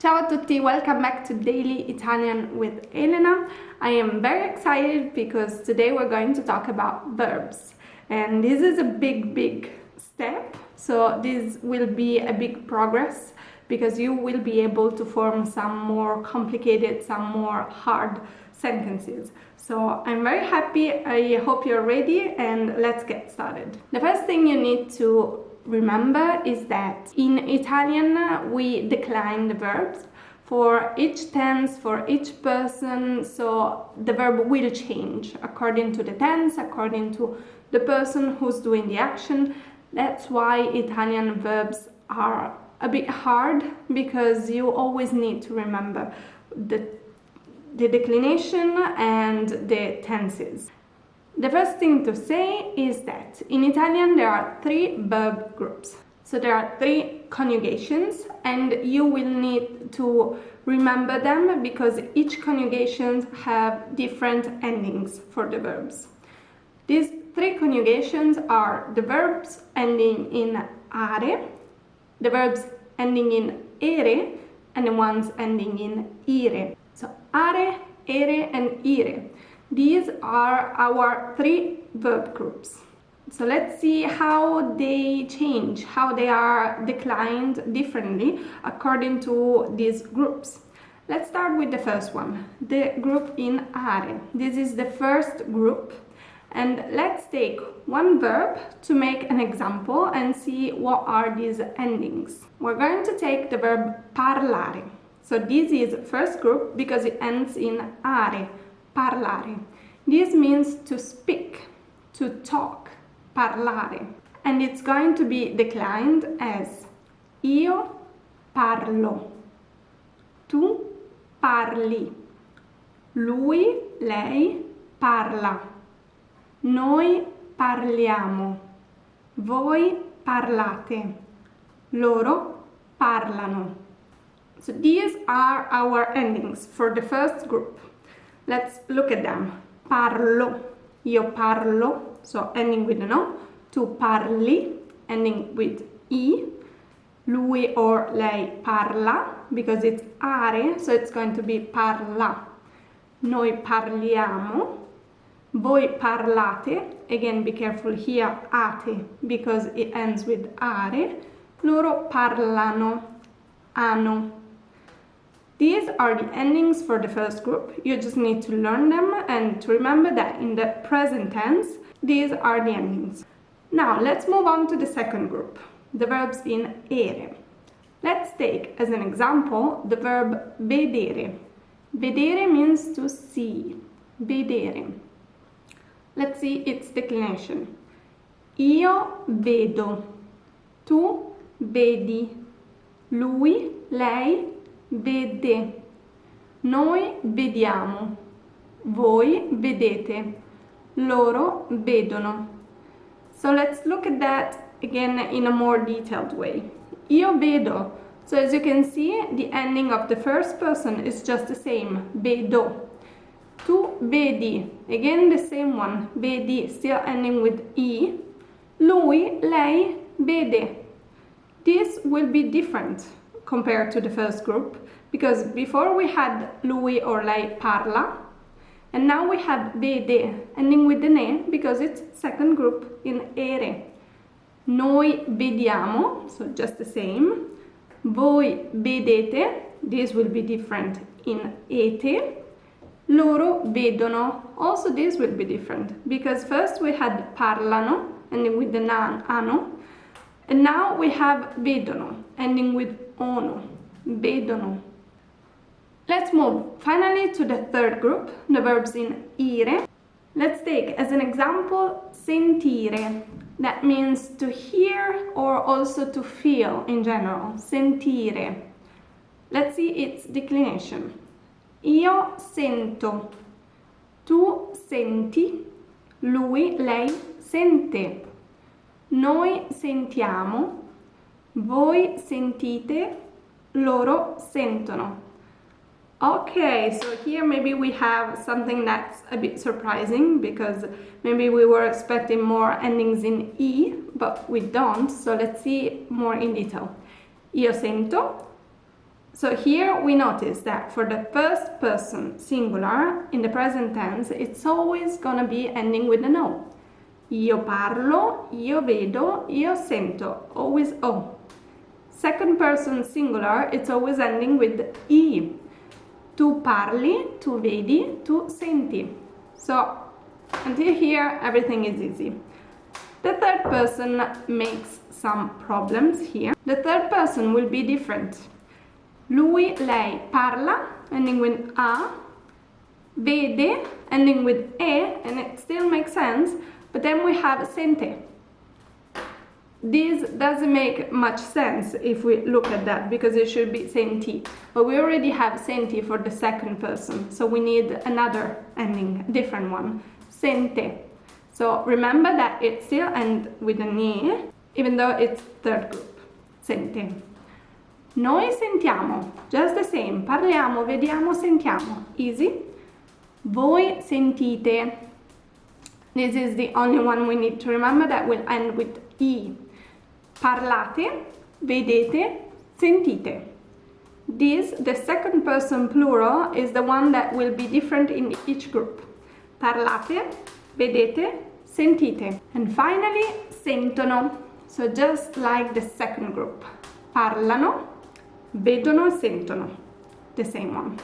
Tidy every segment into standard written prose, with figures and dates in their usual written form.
Ciao a tutti, welcome back to Daily Italian with Elena. I am very excited because today we're going to talk about verbs. And this is a big step, so this will be a big progress because you will be able to form some more complicated, some more hard sentences. So I'm very happy, I hope you're ready, and let's get started. The first thing you need to remember is that in Italian we decline the verbs for each tense, for each person, so the verb will change according to the tense, according to the person who's doing the action. That's why Italian verbs are a bit hard, because you always need to remember the declination and the tenses. The first thing to say is that in Italian there are three verb groups. So there are three conjugations, and you will need to remember them because each conjugation have different endings for the verbs. These three conjugations are the verbs ending in are, the verbs ending in ere, and the ones ending in ire. So are, ere, and ire. These are our three verb groups. So let's see how they change, how they are declined differently according to these groups. Let's start with the first one, the group in are. This is the first group, and let's take one verb to make an example and see what are these endings. We're going to take the verb parlare. So this is first group because it ends in are, parlare. This means to speak, to talk, parlare. And it's going to be declined as io parlo, tu parli, lui, lei parla, noi parliamo, voi parlate, loro parlano. So these are our endings for the first group. Let's look at them. Parlo, io parlo, so ending with an O. Tu parli, ending with I. Lui or lei parla, because it's are, so it's going to be parla. Noi parliamo. Voi parlate, again be careful here, ate, because it ends with are. Loro parlano, anno. These are the endings for the first group. You just need to learn them and to remember that in the present tense, these are the endings. Now let's move on to the second group, the verbs in ere. Let's take as an example the verb vedere. Vedere means to see, vedere. Let's see its declination. Io vedo, tu vedi, lui, lei vede, noi vediamo, voi vedete, loro vedono. So let's look at that again in a more detailed way. Io vedo. So as you can see, the ending of the first person is just the same, vedo. Tu vedi, again the same one, vedi, still ending with I. Lui, lei vede. This will be different compared to the first group, because before we had lui or lei parla, and now we have vede, ending with the ne, because it's second group in ere. Noi vediamo, so just the same. Voi vedete, this will be different in ete. Loro vedono, also this will be different, because first we had parlano, ending with the nan, ano, and now we have vedono, ending with ono, vedono. Let's move finally to the third group, the verbs in ire. Let's take as an example sentire. That means to hear or also to feel in general, sentire. Let's see its declination. Io sento, tu senti, lui, lei sente, noi sentiamo, voi sentite, loro sentono. Okay, so here maybe we have something that's a bit surprising, because maybe we were expecting more endings in I, but we don't, so let's see more in detail. Io sento, So here we notice that for the first person singular in the present tense, it's always gonna be ending with an O. Io parlo, io vedo, io sento, always O. Second person singular, it's always ending with I. Tu parli, tu vedi, tu senti. So until here, everything is easy. The third person makes some problems here. The third person will be different. Lui, lei parla, ending with a, vede, ending with e, and it still makes sense, but then we have sente. This doesn't make much sense if we look at that, because it should be senti, but we already have senti for the second person, so we need another ending, a different one, sente. So remember that it still ends with an e, even though it's third group, sente. Noi sentiamo, just the same, parliamo, vediamo, sentiamo, easy. Voi sentite, this is the only one we need to remember that will end with I. Parlate, vedete, sentite. This, the second person plural, is the one that will be different in each group. Parlate, vedete, sentite. And finally, sentono. So just like the second group. Parlano, vedono, sentono. The same one.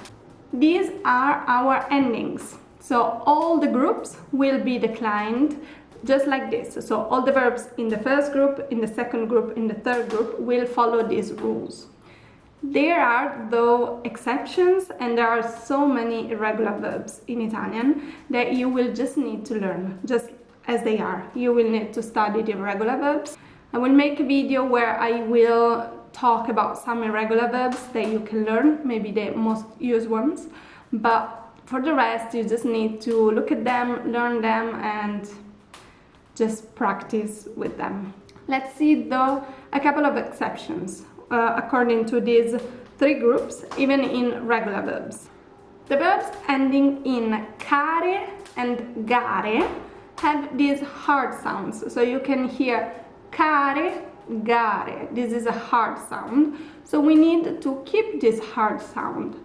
These are our endings. So all the groups will be declined just like this. So all the verbs in the first group, in the second group, in the third group will follow these rules. There are, though, exceptions, and there are so many irregular verbs in Italian that you will just need to learn, just as they are. You will need to study the irregular verbs. I will make a video where I will talk about some irregular verbs that you can learn, maybe the most used ones, but for the rest you just need to look at them, learn them, and just practice with them. Let's see though a couple of exceptions according to these three groups, even in regular verbs. The verbs ending in care and gare have these hard sounds, so you can hear care, gare. This is a hard sound, so we need to keep this hard sound.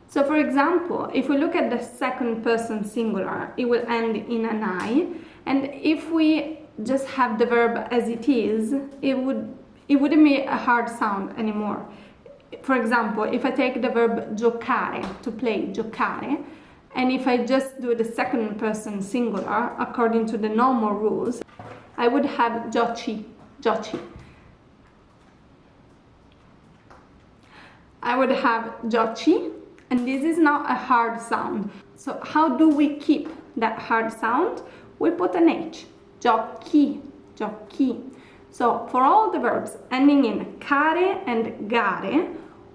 So for example, if we look at the second person singular, it will end in an I, and if we just have the verb as it is, it wouldn't be a hard sound anymore. For example, if I take the verb giocare, to play, giocare, and if I just do the second person singular according to the normal rules, I would have giochi, giochi. I would have giochi, and this is not a hard sound. So how do we keep that hard sound? We put an H, giochi, giochi. So for all the verbs ending in care and gare,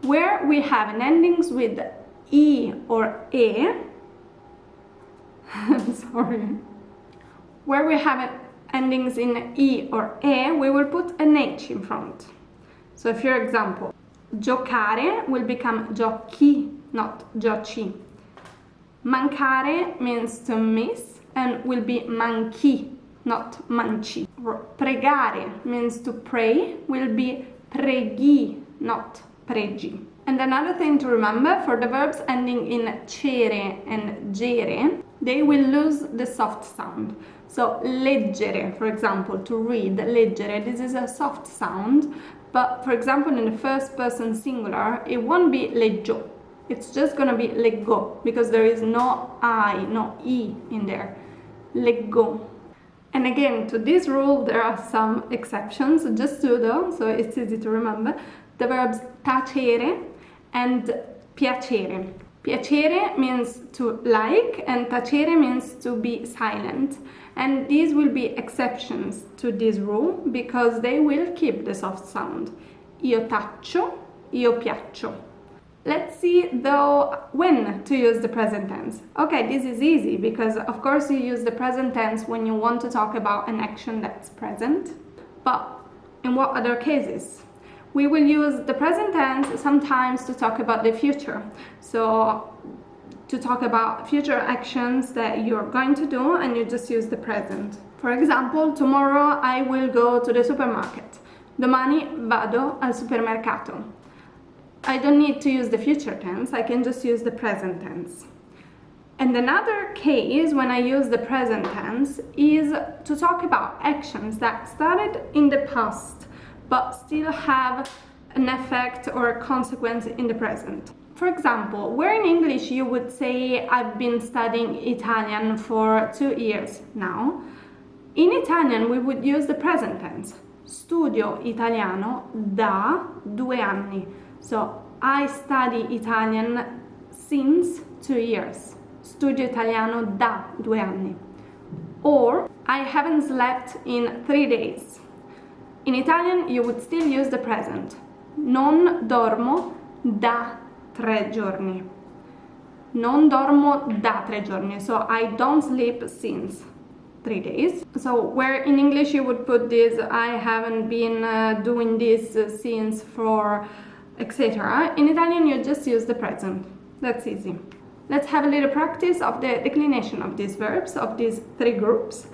where we have an endings with I or E, sorry, where we have endings in I or E, we will put an H in front. So for example, giocare will become giochi, not giochi. Mancare means to miss and will be manchi, not manci. Pregare means to pray, will be preghi, not pregi. And another thing to remember, for the verbs ending in cere and gere, they will lose the soft sound. So leggere, for example, to read, leggere, this is a soft sound, but for example in the first person singular, it won't be leggio. It's just gonna be leggo, because there is no I, no I in there. Leggo. And again, to this rule there are some exceptions, just two though, so it's easy to remember. The verbs tacere and piacere. Piacere means to like, and tacere means to be silent. And these will be exceptions to this rule, because they will keep the soft sound. Io taccio, io piaccio. Let's see though when to use the present tense. Okay, this is easy, because of course you use the present tense when you want to talk about an action that's present. But in what other cases? We will use the present tense sometimes to talk about the future. So to talk about future actions that you're going to do, and you just use the present. For example, tomorrow I will go to the supermarket. Domani vado al supermercato. I don't need to use the future tense, I can just use the present tense. And another case when I use the present tense is to talk about actions that started in the past but still have an effect or a consequence in the present. For example, where in English you would say I've been studying Italian for 2 years now, in Italian we would use the present tense. Studio italiano da 2 anni. So I study Italian since 2 years. Studio italiano da 2 anni. Or I haven't slept in 3 days. In Italian you would still use the present. Non dormo da 3 giorni. Non dormo da 3 giorni. So I don't sleep since 3 days. So where in English you would put this, I haven't been doing this since for etc. In Italian you just use the present. That's easy. Let's have a little practice of the declination of these verbs, of these 3 groups.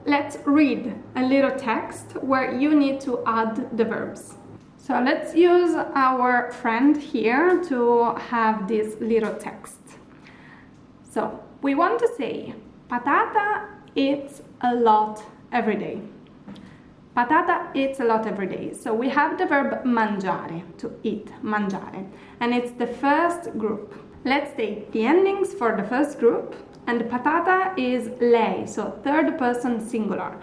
Let's read a little text where you need to add the verbs. So let's use our friend here to have this little text. So we want to say, patata eats a lot every day. Patata eats a lot every day. So we have the verb mangiare, to eat, mangiare, and it's the first group. Let's take the endings for the first group, and patata is lei, so third person singular.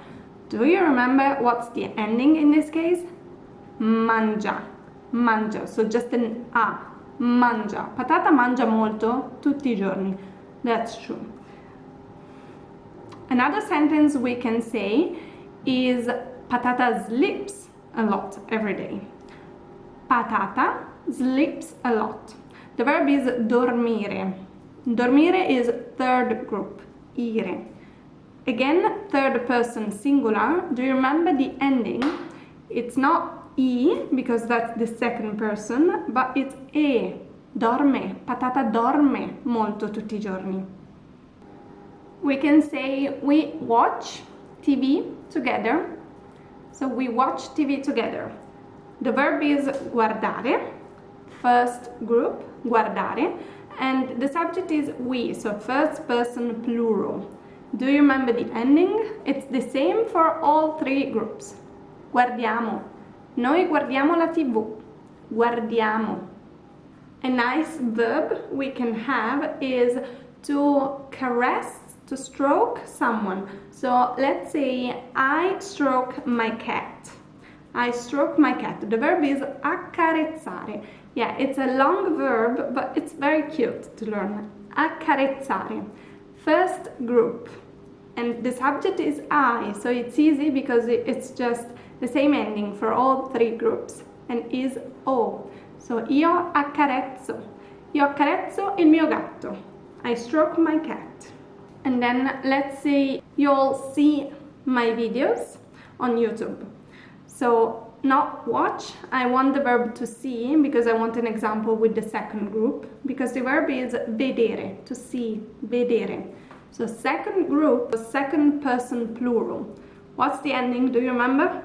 Do you remember what's the ending in this case? Mangia, mangia, so just an a, mangia. Patata mangia molto tutti I giorni. That's true. Another sentence we can say is patata sleeps a lot every day. Patata sleeps a lot. The verb is dormire. Dormire is third group, ire. Again, third person singular. Do you remember the ending? It's not I, because that's the second person, but it's e. Dorme. Patata dorme molto tutti I giorni. We can say we watch TV together. So we watch TV together. The verb is guardare. First group, guardare, and the subject is we, so first person plural. Do you remember the ending? It's the same for all 3 groups. Guardiamo. Noi guardiamo la TV. Guardiamo. A nice verb we can have is to caress, to stroke someone. So let's say I stroke my cat. I stroke my cat. The verb is accarezzare. Yeah, it's a long verb, but it's very cute to learn. Accarezzare. First group. And the subject is I, so it's easy because it's just the same ending for all 3 groups. And is O. So io accarezzo. Io accarezzo il mio gatto. I stroke my cat. And then let's say you'll see my videos on YouTube. So not watch, I want the verb to see because I want an example with the second group, because the verb is vedere, to see, vedere. So second group, second person plural. What's the ending, do you remember?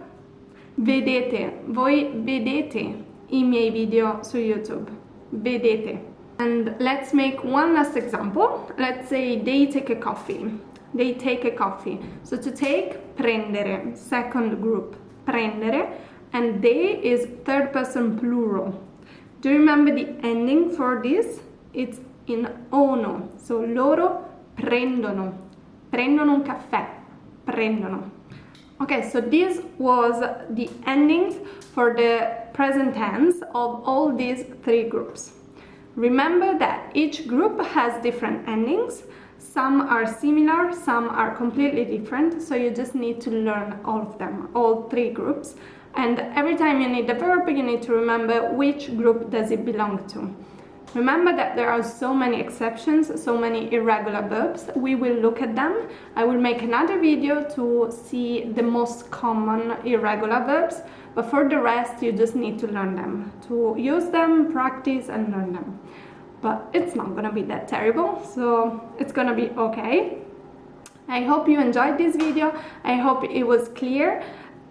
Vedete, voi vedete I miei video su YouTube. Vedete. And let's make one last example. Let's say they take a coffee. They take a coffee. So to take, prendere, second group, prendere, and they is third person plural. Do you remember the ending for this? It's in ono. So loro prendono. Prendono un caffè. Prendono. Okay, so this was the endings for the present tense of all these 3 groups. Remember that each group has different endings. Some are similar, some are completely different, so you just need to learn all of them, all 3 groups. And every time you need the verb, you need to remember which group does it belong to. Remember that there are so many exceptions, so many irregular verbs. We will look at them. I will make another video to see the most common irregular verbs, but for the rest you just need to learn them, to use them, practice and learn them. But it's not gonna be that terrible, so it's gonna be okay. I hope you enjoyed this video. I hope it was clear.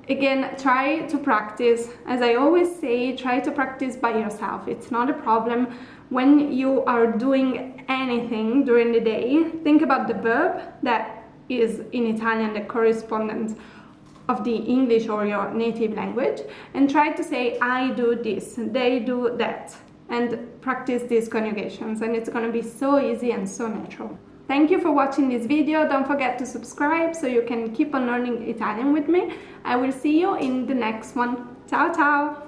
Again, try to practice. As I always say, try to practice by yourself. It's not a problem. When you are doing anything during the day, think about the verb that is in Italian the correspondent of the English or your native language, and try to say I do this, they do that, and practice these conjugations, and it's going to be so easy and so natural. Thank you for watching this video. Don't forget to subscribe so you can keep on learning Italian with me. I will see you in the next one. Ciao ciao!